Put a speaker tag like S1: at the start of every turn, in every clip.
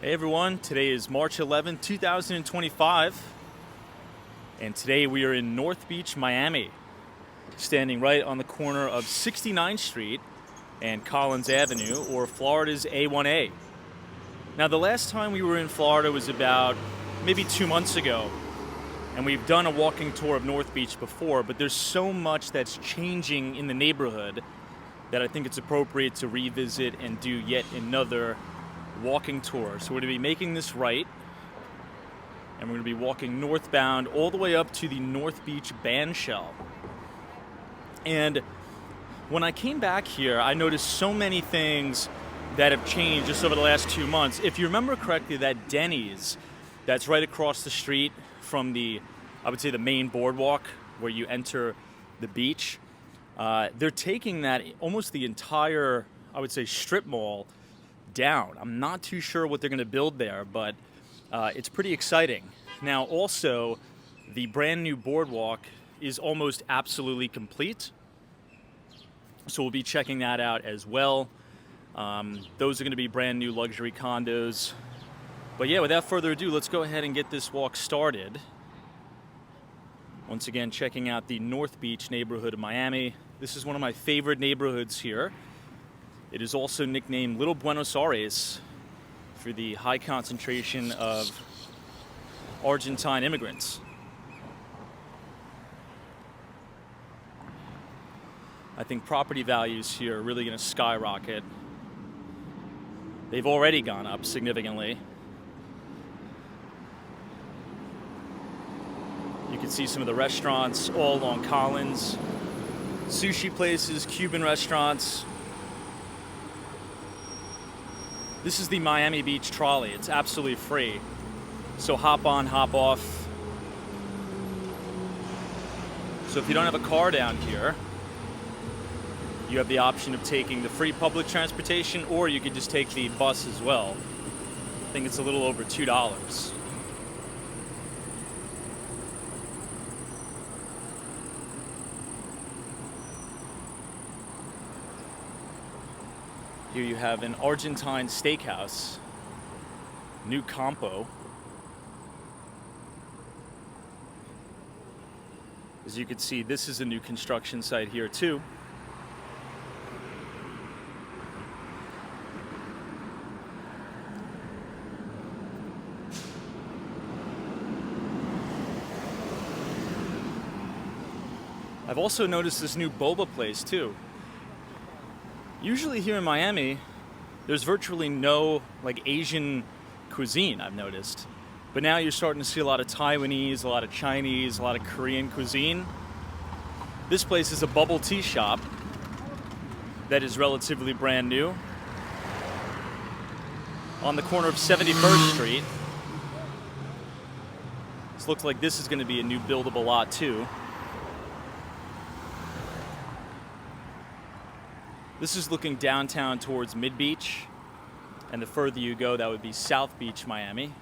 S1: Hey everyone, today is March 11th, 2025, and today we are in North Beach, Miami, standing right on the corner of 69th Street and Collins Avenue, or Florida's A1A. Now, the last time we were in Florida was about maybe 2 months ago, and we've done a walking tour of North Beach before, but there's so much that's changing in the neighborhood that I think it's appropriate to revisit and do yet another walking tour. So we're going to be making this right, and we're going to be walking northbound all the way up to the North Beach bandshell. And when I came back here, I noticed so many things that have changed just over the last 2 months. If you remember correctly, that Denny's that's right across the street from the main boardwalk where you enter the beach, they're taking that almost the entire, strip mall down. I'm not too sure what they're going to build there, but it's pretty exciting. Now, also, the brand new boardwalk is almost absolutely complete, so we'll be checking that out as well. Those are going to be brand new luxury condos. But yeah, without further ado, let's go ahead and get this walk started. Once again, checking out the North Beach neighborhood of Miami. This is one of my favorite neighborhoods here. It is also nicknamed Little Buenos Aires for the high concentration of Argentine immigrants. I think property values here are really going to skyrocket. They've already gone up significantly. You can see some of the restaurants all along Collins. Sushi places, Cuban restaurants. This is the Miami Beach trolley. It's absolutely free. So hop on, hop off. So if you don't have a car down here, you have the option of taking the free public transportation, or you could just take the bus as well. I think it's a little over $2. Here you have an Argentine steakhouse, new Campo. As you can see, this is a new construction site here too. I've also noticed this new boba place too. Usually here in Miami, there's virtually no Asian cuisine, I've noticed. But now you're starting to see a lot of Taiwanese, a lot of Chinese, a lot of Korean cuisine. This place is a bubble tea shop that is relatively brand new on the corner of 71st Street. This looks like this is going to be a new buildable lot too. This is looking downtown towards Mid-Beach, and the further you go, that would be South Beach, Miami.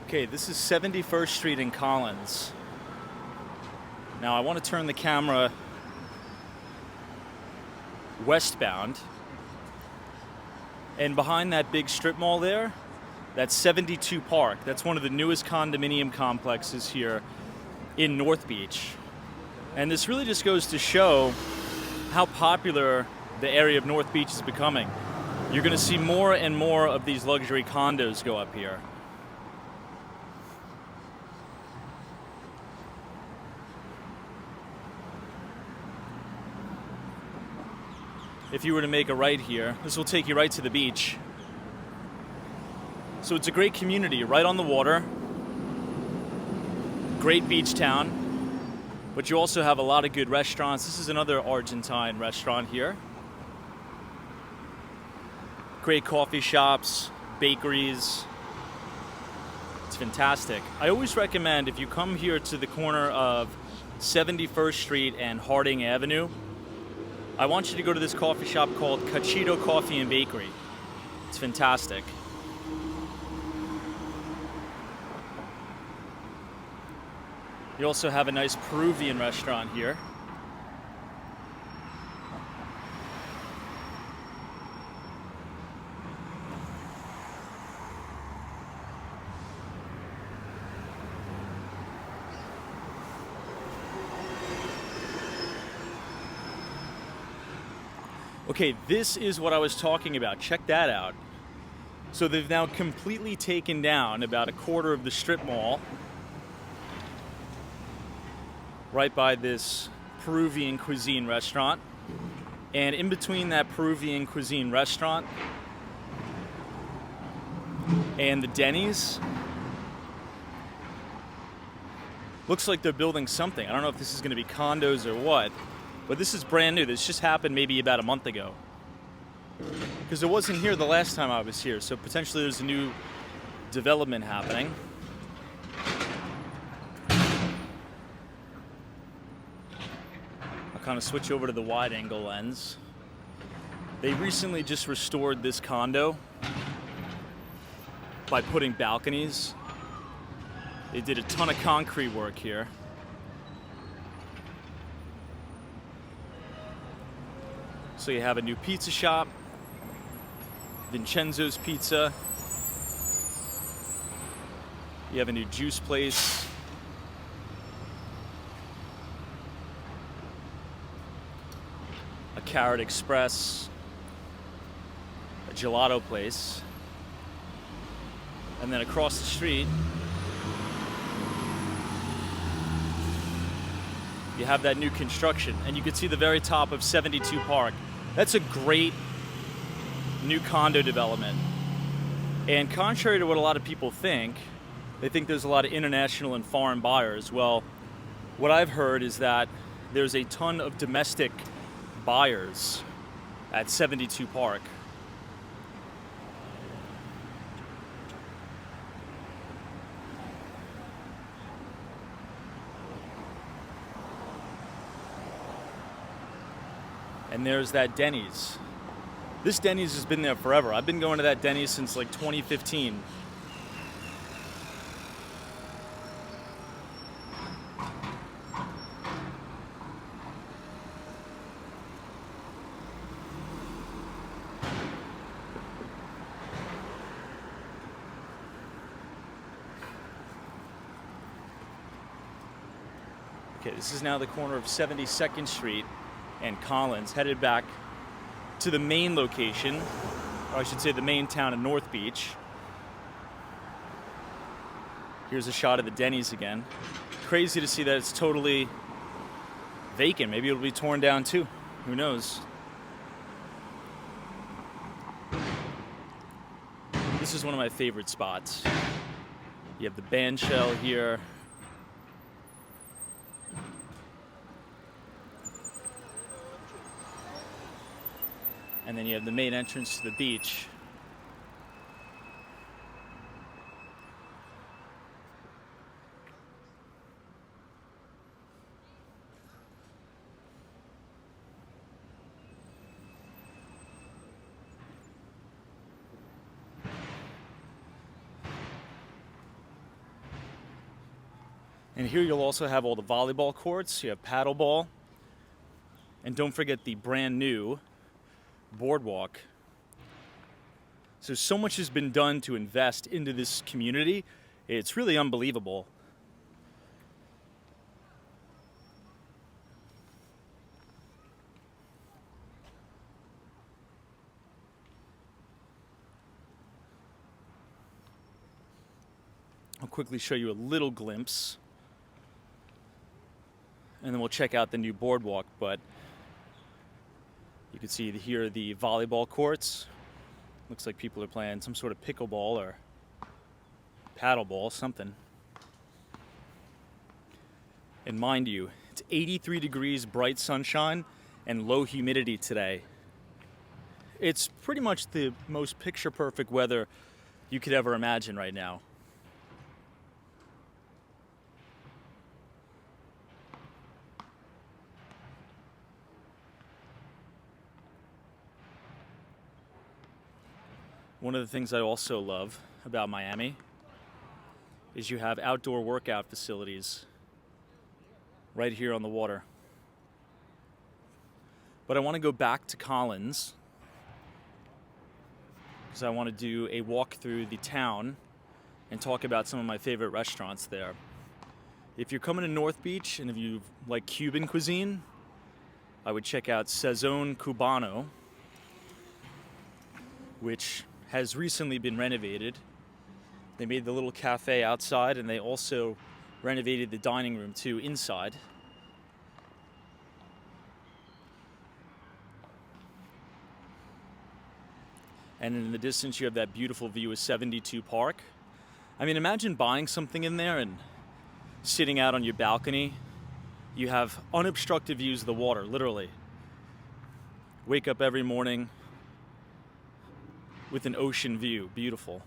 S1: Okay, this is 71st Street in Collins. Now I want to turn the camera westbound. And behind that big strip mall there, that's 72 Park. That's one of the newest condominium complexes here in North Beach. And this really just goes to show how popular the area of North Beach is becoming. You're going to see more and more of these luxury condos go up here. if you were to make a right here, this will take you right to the beach. So it's a great community, right on the water. Great beach town. But you also have a lot of good restaurants. This is another Argentine restaurant here. Great coffee shops, bakeries. It's fantastic. I always recommend, if you come here to the corner of 71st Street and Harding Avenue, I want you to go to this coffee shop called Cachito Coffee and Bakery. It's fantastic. You also have a nice Peruvian restaurant here. Okay, this is what I was talking about. Check that out. So they've now completely taken down about a quarter of the strip mall right by this Peruvian cuisine restaurant. And in between that Peruvian cuisine restaurant and the Denny's, looks like they're building something. I don't know if this is going to be condos or what, but this is brand new. This just happened maybe about a month ago. Because it wasn't here the last time I was here, so potentially there's a new development happening. I'll kind of switch over to the wide angle lens. They recently just restored this condo by putting balconies. They did a ton of concrete work here. So you have a new pizza shop, Vincenzo's Pizza. You have a new juice place. A Carrot Express. A gelato place. And then across the street, you have that new construction, and you can see the very top of 72 Park. That's a great new condo development. And contrary to what a lot of people think, they think there's a lot of international and foreign buyers. Well, what I've heard is that there's a ton of domestic buyers at 72 Park. And there's that Denny's. This Denny's has been there forever. I've been going to that Denny's since like 2015. Okay, this is now the corner of 72nd Street and Collins, headed back to the main location, or I should say the main town of North Beach. Here's a shot of the Denny's again. Crazy to see that it's totally vacant. Maybe it'll be torn down too. Who knows? This is one of my favorite spots. You have the band shell here. And then you have the main entrance to the beach. And here you'll also have all the volleyball courts. You have paddleball. And don't forget the brand new boardwalk. So much has been done to invest into this community. It's really unbelievable. I'll quickly show you a little glimpse, and then we'll check out the new boardwalk. But You can see here the volleyball courts. Looks like people are playing some sort of pickleball or paddleball, something. And mind you, it's 83 degrees, bright sunshine, and low humidity today. It's pretty much the most picture-perfect weather you could ever imagine right now. One of the things I also love about Miami is you have outdoor workout facilities right here on the water. But I want to go back to Collins because I want to do a walk through the town and talk about some of my favorite restaurants there. If you're coming to North Beach and if you like Cuban cuisine, I would check out Sazon Cubano, which has recently been renovated. They made the little cafe outside and they also renovated the dining room too inside. And in the distance you have that beautiful view of 72 Park. I mean, imagine buying something in there and sitting out on your balcony. You have unobstructed views of the water, literally. Wake up every morning with an ocean view, beautiful.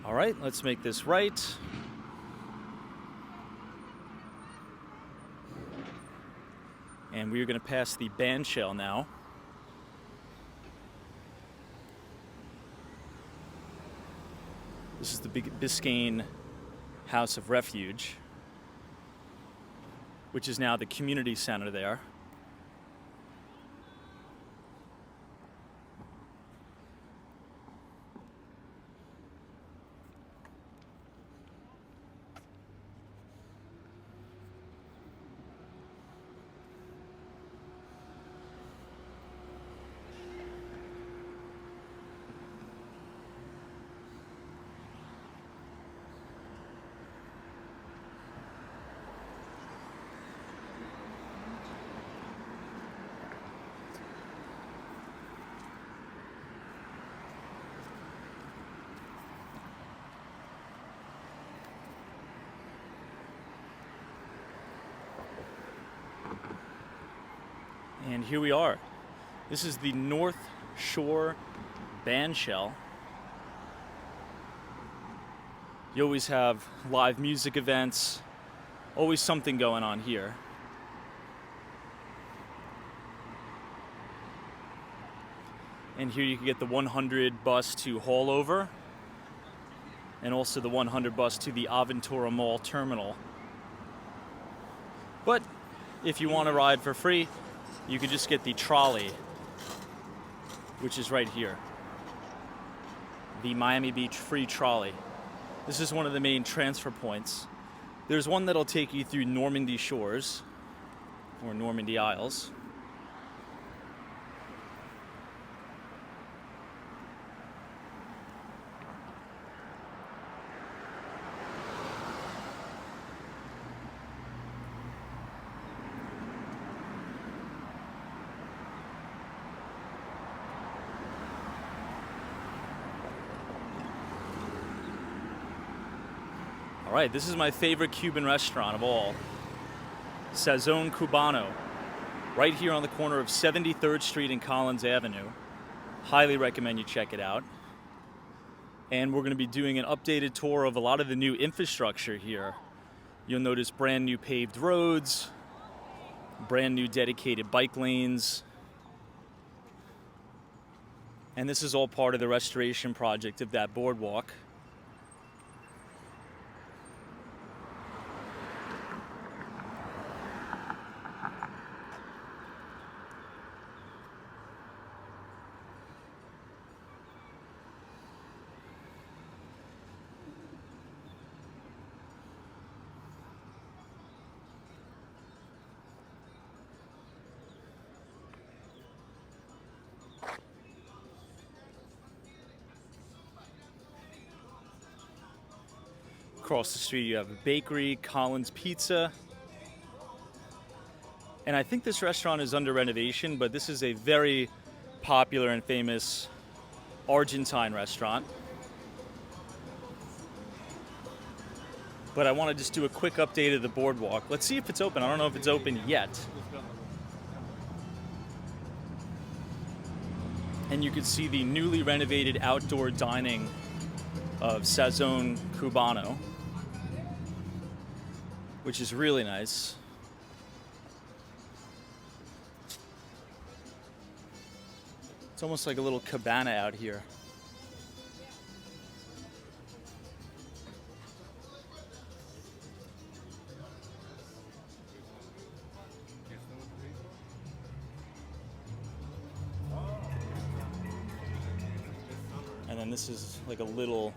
S1: All right, let's make this right. And we are going to pass the bandshell now. This is the big Biscayne House of Refuge, which is now the community center there. And here we are. This is the North Shore Bandshell. You always have live music events, always something going on here. And here you can get the 100 bus to Haulover, and also the 100 bus to the Aventura Mall terminal. But if you want to ride for free, you could just get the trolley, which is right here. The Miami Beach free trolley. This is one of the main transfer points. There's one that'll take you through Normandy Shores, or Normandy Isles. All right, this is my favorite Cuban restaurant of all, Sazon Cubano, right here on the corner of 73rd Street and Collins Avenue. Highly recommend you check it out. And we're going to be doing an updated tour of a lot of the new infrastructure here. You'll notice brand new paved roads, brand new dedicated bike lanes. And this is all part of the restoration project of that boardwalk. Across the street you have a bakery, Collins Pizza. And I think this restaurant is under renovation, but this is a very popular and famous Argentine restaurant. But I want to just do a quick update of the boardwalk. Let's see if it's open. I don't know if it's open yet. And you can see the newly renovated outdoor dining of Sazon Cubano, which is really nice. It's almost like a little cabana out here. And then this is like a little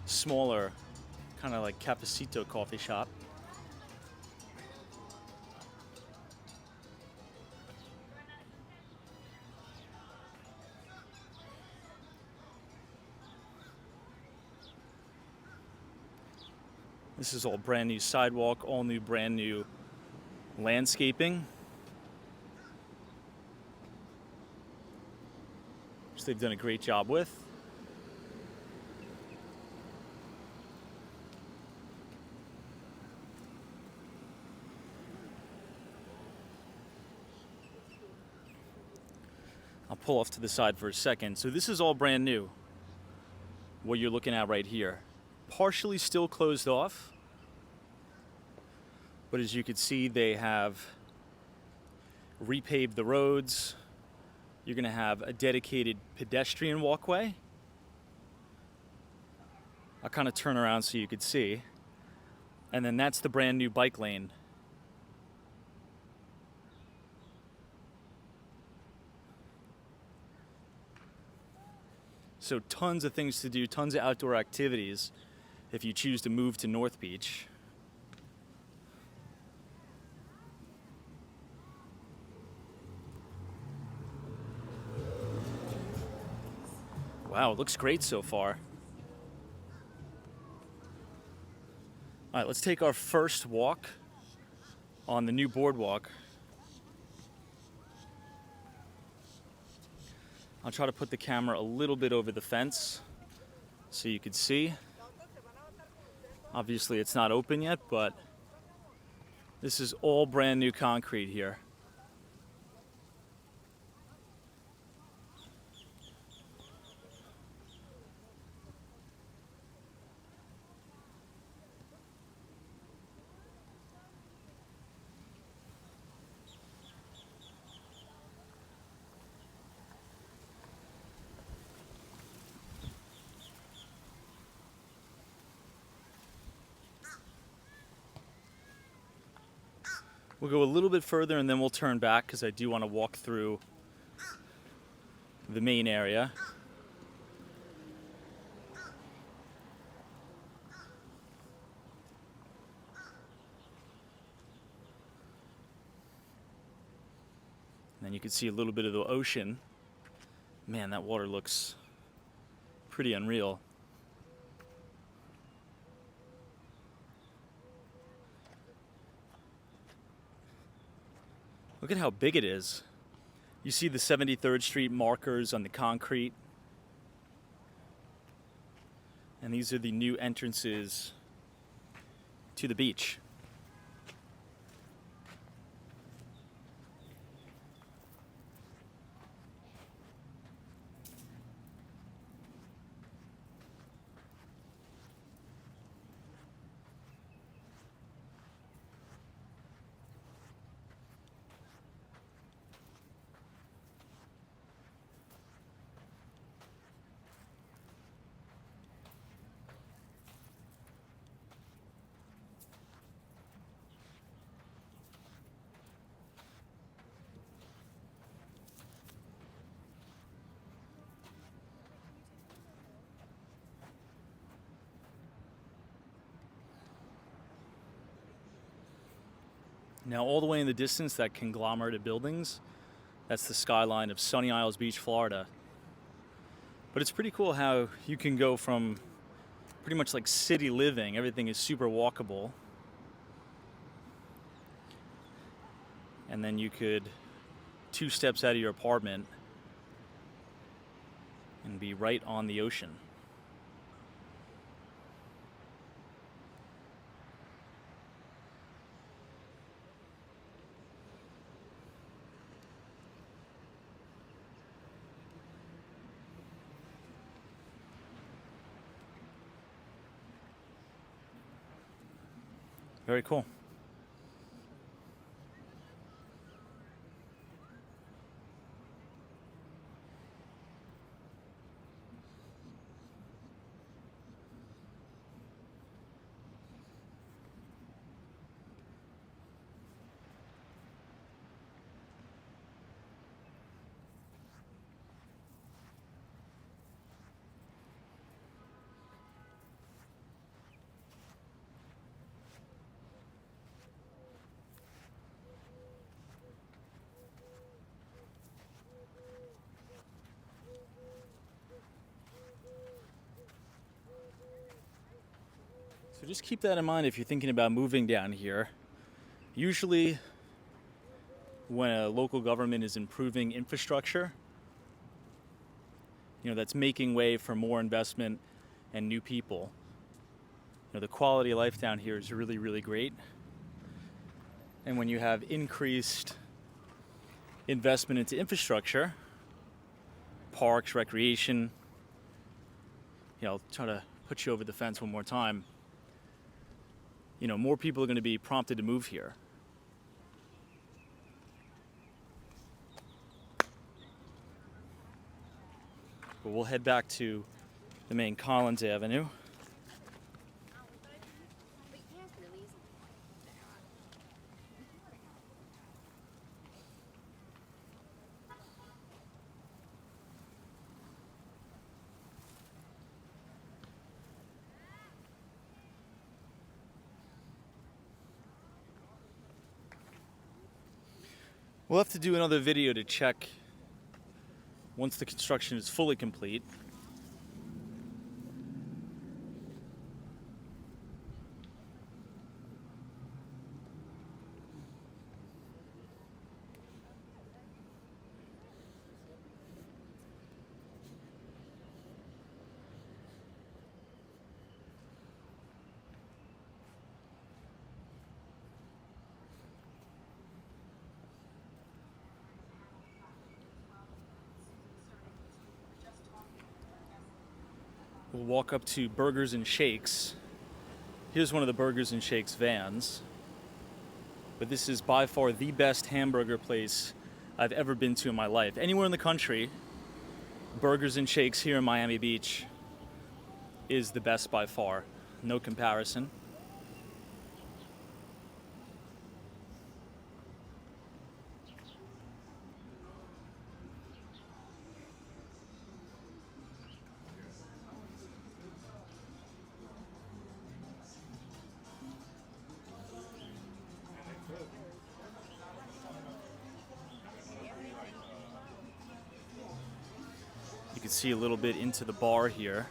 S1: smaller, kind of like cafecito coffee shop. This is all brand new sidewalk, all new brand new landscaping, which they've done a great job with. I'll pull off to the side for a second. So this is all brand new, what you're looking at right here. Partially still closed off, but as you can see, they have repaved the roads. You're going to have a dedicated pedestrian walkway. I'll kind of turn around so you could see. And then that's the brand new bike lane. So tons of things to do, tons of outdoor activities if you choose to move to North Beach. Wow, it looks great so far. All right, let's take our first walk on the new boardwalk. I'll try to put the camera a little bit over the fence so you can see. Obviously it's not open yet, but this is all brand new concrete here. We'll go a little bit further and then we'll turn back because I do want to walk through the main area. And then you can see a little bit of the ocean. Man, that water looks pretty unreal. Look at how big it is. You see the 73rd Street markers on the concrete. And these are the new entrances to the beach. Now, all the way in the distance, that conglomerate of buildings, that's the skyline of Sunny Isles Beach, Florida. But it's pretty cool how you can go from pretty much like city living. Everything is super walkable. And then you could 2 steps out of your apartment and be right on the ocean. Very cool. So just keep that in mind if you're thinking about moving down here. Usually when a local government is improving infrastructure, that's making way for more investment and new people, the quality of life down here is really, really great. And when you have increased investment into infrastructure, parks, recreation, I'll try to put you over the fence one more time. More people are going to be prompted to move here. But we'll head back to the main Collins Avenue. We'll have to do another video to check once the construction is fully complete. We'll walk up to Burgers and Shakes. Here's one of the Burgers and Shakes vans. But this is by far the best hamburger place I've ever been to in my life. Anywhere in the country, Burgers and Shakes here in Miami Beach is the best by far. No comparison. You can see a little bit into the bar here.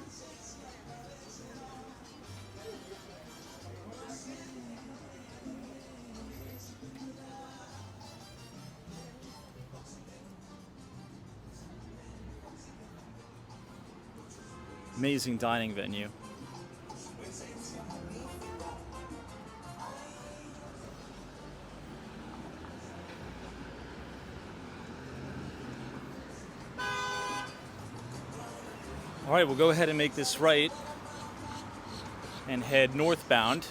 S1: Amazing dining venue. All right, we'll go ahead and make this right and head northbound,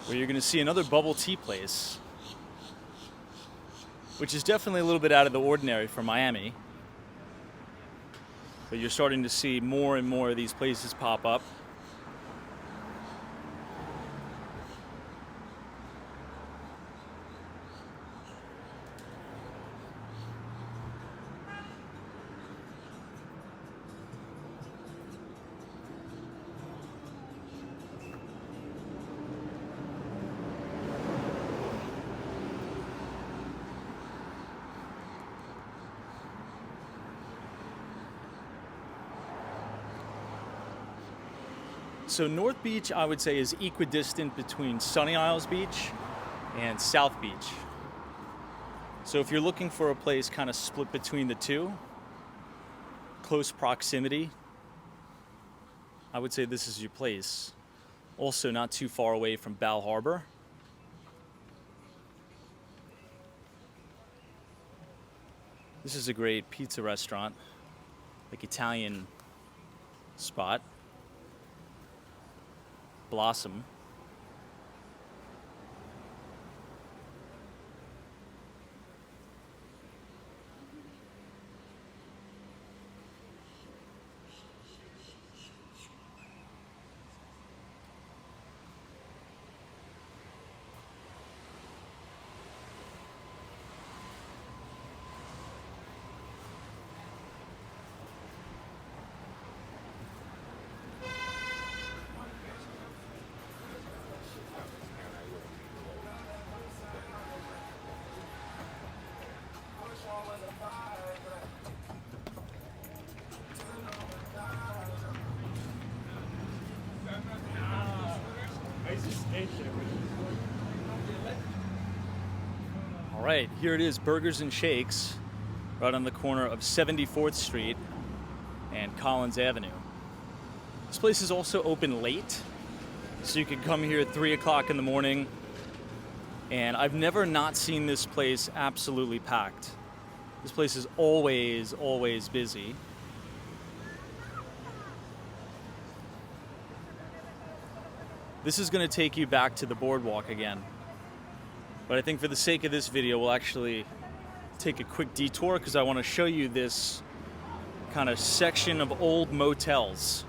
S1: where you're going to see another bubble tea place, which is definitely a little bit out of the ordinary for Miami. But you're starting to see more and more of these places pop up. So North Beach, I would say, is equidistant between Sunny Isles Beach and South Beach. So if you're looking for a place kind of split between the two, close proximity, I would say this is your place. Also not too far away from Bal Harbor. This is a great pizza restaurant, like Italian spot. Blossom. All right, here it is, Burgers and Shakes, right on the corner of 74th Street and Collins Avenue. This place is also open late, so you can come here at 3 o'clock in the morning, and I've never not seen this place absolutely packed. This place is always, always busy. This is going to take you back to the boardwalk again. But I think for the sake of this video, we'll actually take a quick detour because I want to show you this kind of section of old motels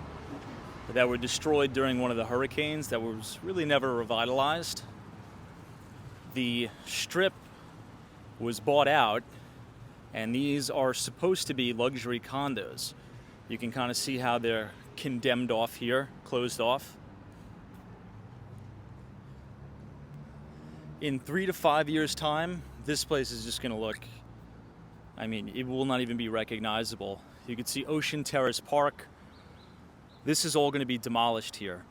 S1: that were destroyed during one of the hurricanes that was really never revitalized. The strip was bought out, and these are supposed to be luxury condos. You can kind of see how they're condemned off here, closed off. In 3 to 5 years' time, this place is just going to look, I mean, it will not even be recognizable. You can see Ocean Terrace Park. This is all going to be demolished here.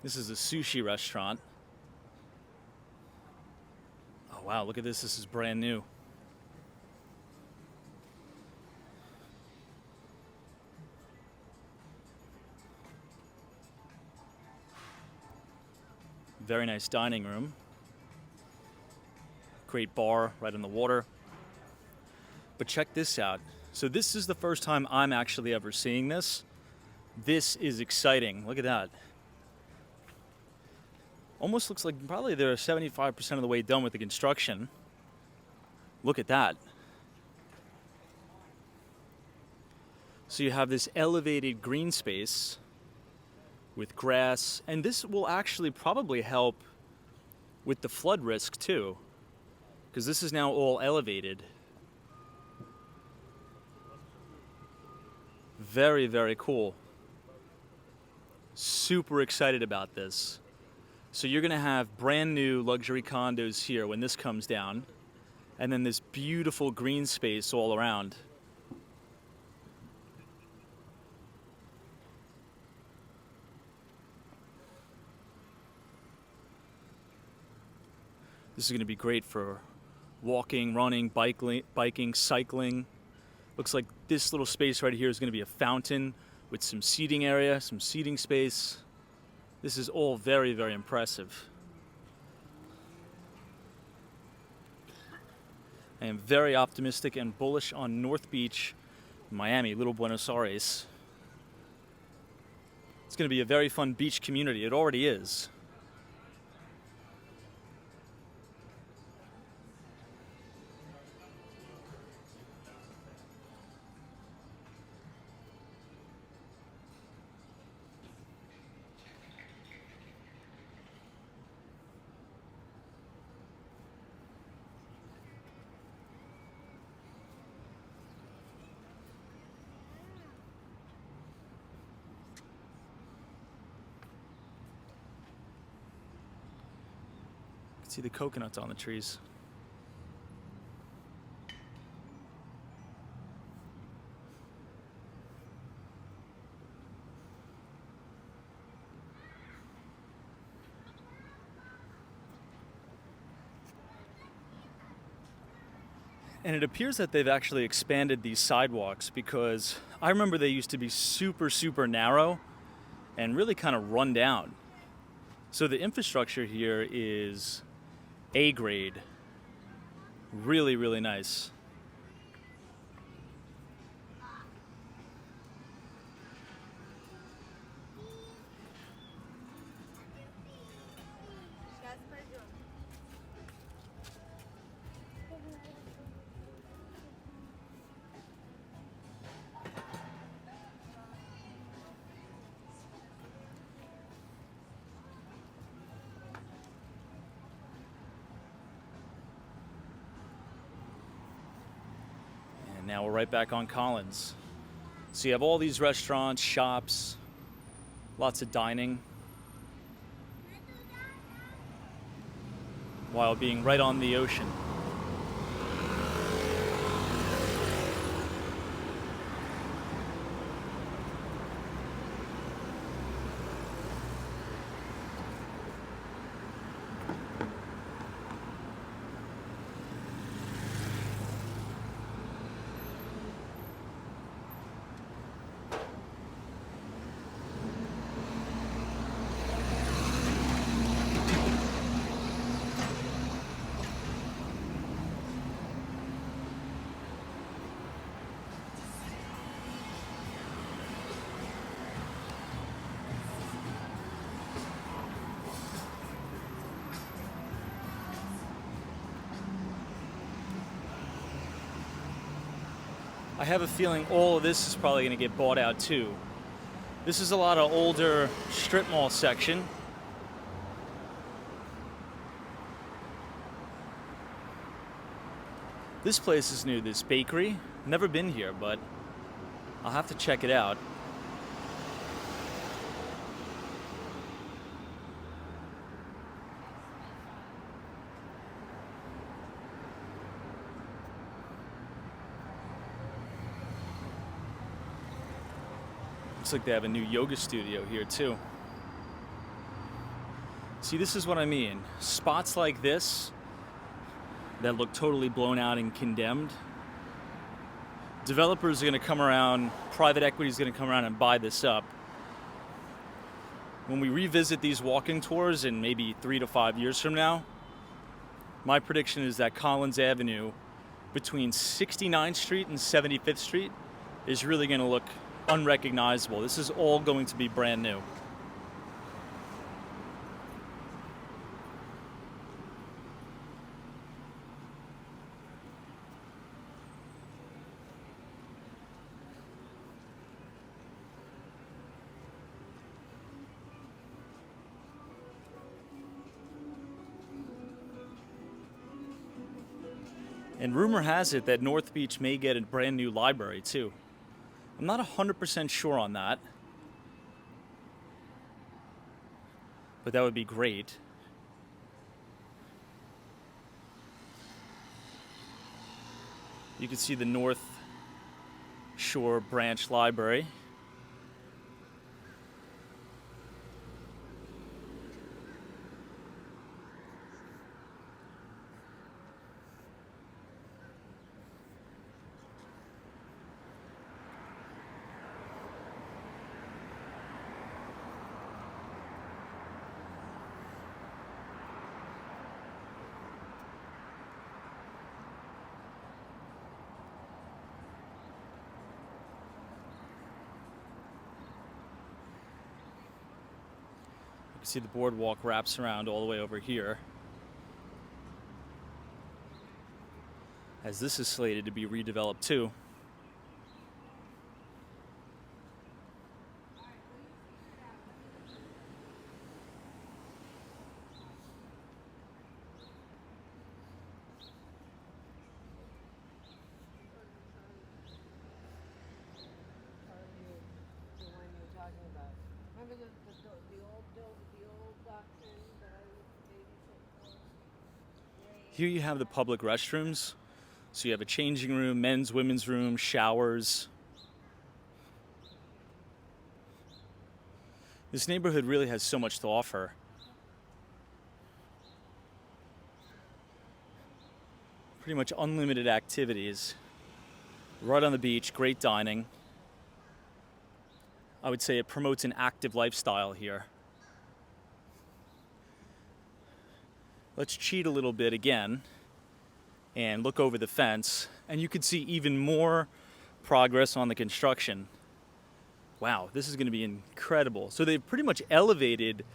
S1: This is a sushi restaurant. Oh wow, look at this. This is brand new. Very nice dining room. Great bar right on the water. But check this out. So this is the first time I'm actually ever seeing this. This is exciting. Look at that. Almost looks like probably they're 75% of the way done with the construction. Look at that. So you have this elevated green space with grass, and this will actually probably help with the flood risk too, because this is now all elevated. Very, very cool. Super excited about this. So you're going to have brand new luxury condos here when this comes down, and then this beautiful green space all around. This is going to be great for walking, running, biking, cycling. Looks like this little space right here is going to be a fountain with some seating area, some seating space. This is all very, very impressive. I am very optimistic and bullish on North Beach, Miami, Little Buenos Aires. It's going to be a very fun beach community. It already is. See the coconuts on the trees. And it appears that they've actually expanded these sidewalks, because I remember they used to be super, super narrow and really kind of run down. So the infrastructure here is A grade. Really, really nice. And now we're right back on Collins. So you have all these restaurants, shops, lots of dining, while being right on the ocean. I have a feeling all of this is probably going to get bought out too. This is a lot of older strip mall section. This place is new, this bakery. Never been here, but I'll have to check it out. Looks like they have a new yoga studio here too. See, this is what I mean. Spots like this that look totally blown out and condemned. Developers are going to come around, private equity is going to come around and buy this up. When we revisit these walking tours in maybe 3 to 5 years from now, my prediction is that Collins Avenue between 69th Street and 75th Street is really going to look unrecognizable. This is all going to be brand new. And rumor has it that North Beach may get a brand new library too. I'm not 100% sure on that, but that would be great. You can see the North Shore Branch Library. You see the boardwalk wraps around all the way over here, as this is slated to be redeveloped too.
S2: Remember the old doctrine that I used to babysit for?
S1: Here you have the public restrooms. So you have a changing room, men's, women's room, showers. This neighborhood really has so much to offer. Pretty much unlimited activities. Right on the beach, great dining. I would say it promotes an active lifestyle here. Let's cheat a little bit again and look over the fence, and you can see even more progress on the construction. Wow, this is going to be incredible. So they've pretty much elevated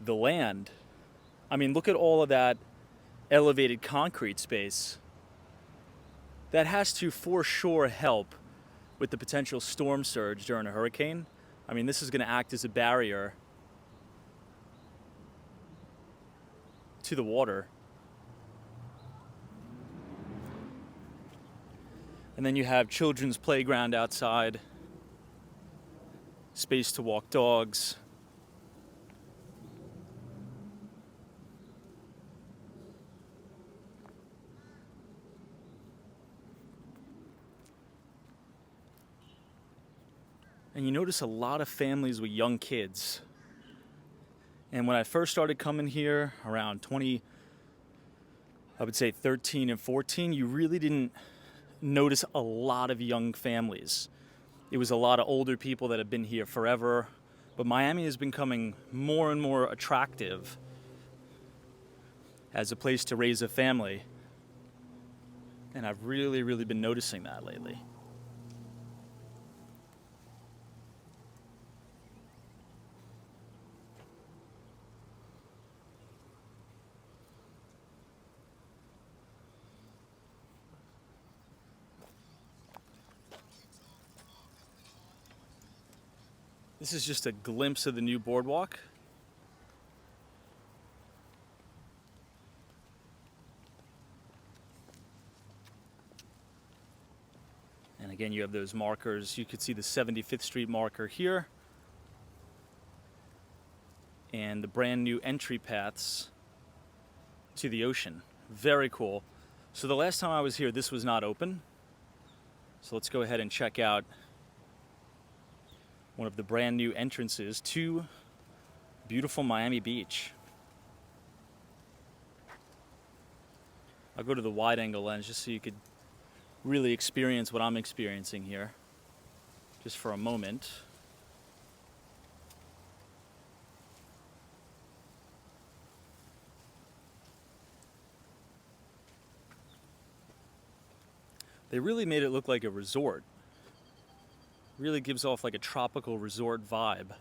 S1: the land. I mean, look at all of that elevated concrete space. That has to for sure help with the potential storm surge during a hurricane. I mean, this is going to act as a barrier to the water. And then you have children's playground outside, space to walk dogs. And you notice a lot of families with young kids. And when I first started coming here around 20, I would say 13 and 14, you really didn't notice a lot of young families. It was a lot of older people that have been here forever. But Miami is becoming more and more attractive as a place to raise a family. And I've really been noticing that lately. This is just a glimpse of the new boardwalk. And again, you have those markers. You could see the 75th Street marker here. And the brand new entry paths to the ocean. Very cool. So the last time I was here, this was not open. So let's go ahead and check out one of the brand new entrances to beautiful Miami Beach. I'll go to the wide angle lens just so you could really experience what I'm experiencing here, just for a moment. They really made it look like a resort. Really gives off like a tropical resort vibe.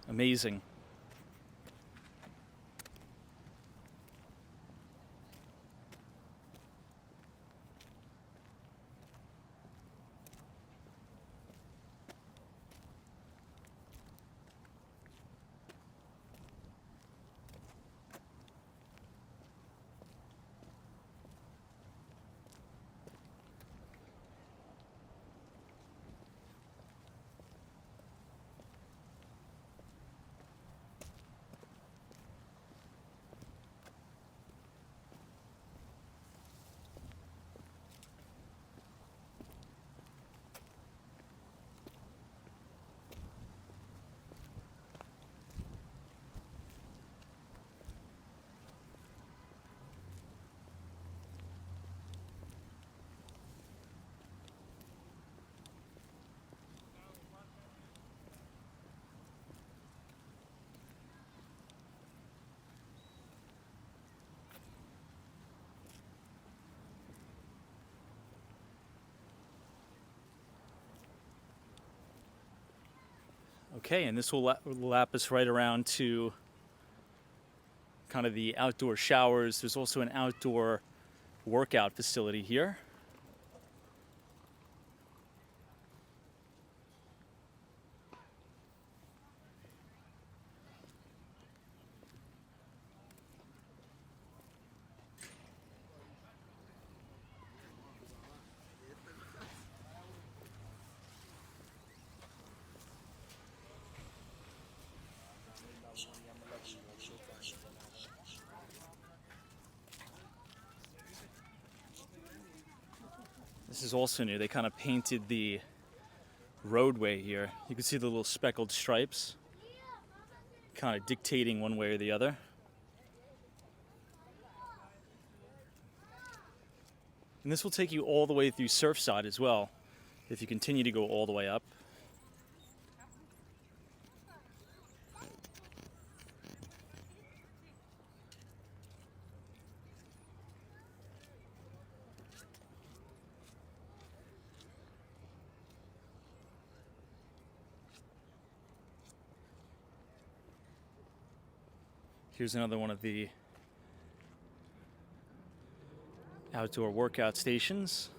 S1: Amazing. Okay, and this will lap us right around to kind of the outdoor showers. There's also an outdoor workout facility here. This is also new. They kind of painted the roadway here. You can see the little speckled stripes, kind of dictating one way or the other. And this will take you all the way through Surfside as well, if you continue to go all the way up. Here's another one of the outdoor workout stations.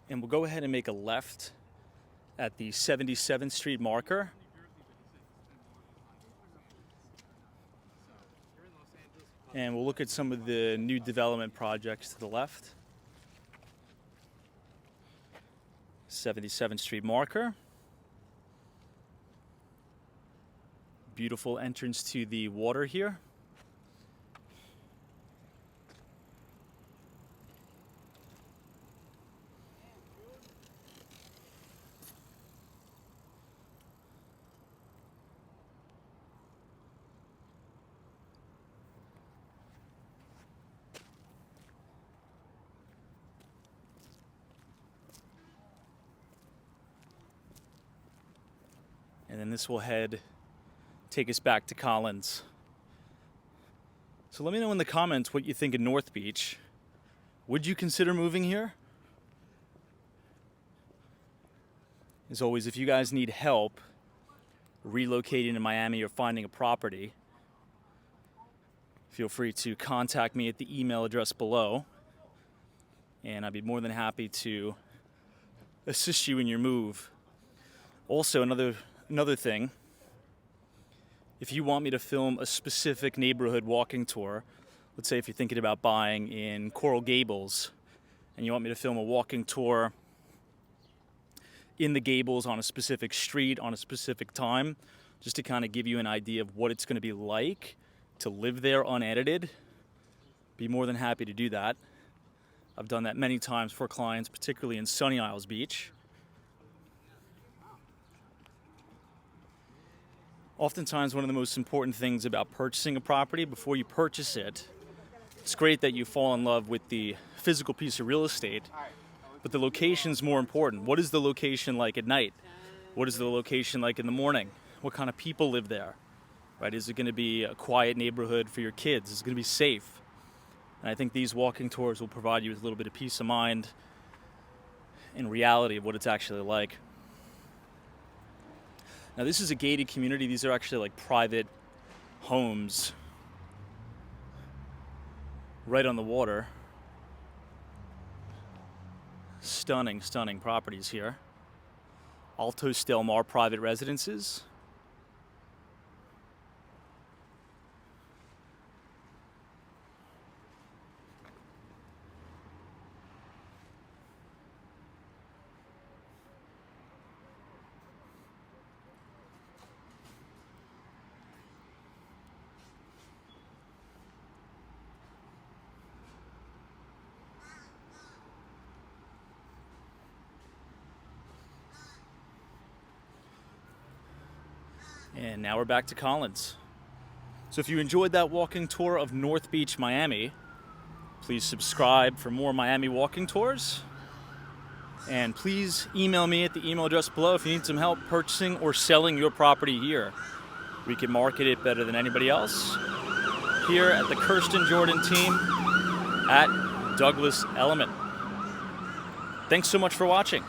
S1: And we'll go ahead and make a left at the 77th Street marker. And we'll look at some of the new development projects to the left. 77th Street marker. Beautiful entrance to the water here. And then this will take us back to Collins. So let me know in the comments what you think of North Beach. Would you consider moving here? As always, if you guys need help relocating to Miami or finding a property, feel free to contact me at the email address below, and I'd be more than happy to assist you in your move. Also, another thing, if you want me to film a specific neighborhood walking tour, let's say if you're thinking about buying in Coral Gables and you want me to film a walking tour in the Gables on a specific street on a specific time, just to kind of give you an idea of what it's going to be like to live there unedited, be more than happy to do that. I've done that many times for clients, particularly in Sunny Isles Beach. Oftentimes, one of the most important things about purchasing a property, before you purchase it, it's great that you fall in love with the physical piece of real estate, but the location's more important. What is the location like at night? What is the location like in the morning? What kind of people live there? Right? Is it going to be a quiet neighborhood for your kids? Is it going to be safe? And I think these walking tours will provide you with a little bit of peace of mind and reality of what it's actually like. Now, this is a gated community. These are actually like private homes right on the water. Stunning, stunning properties here. Altos Del Mar private residences. And now we're back to Collins. So if you enjoyed that walking tour of North Beach, Miami, please subscribe for more Miami walking tours. And please email me at the email address below if you need some help purchasing or selling your property here. We can market it better than anybody else here at the Kirsten Jordan team at Douglas Element. Thanks so much for watching.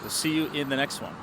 S1: We'll see you in the next one.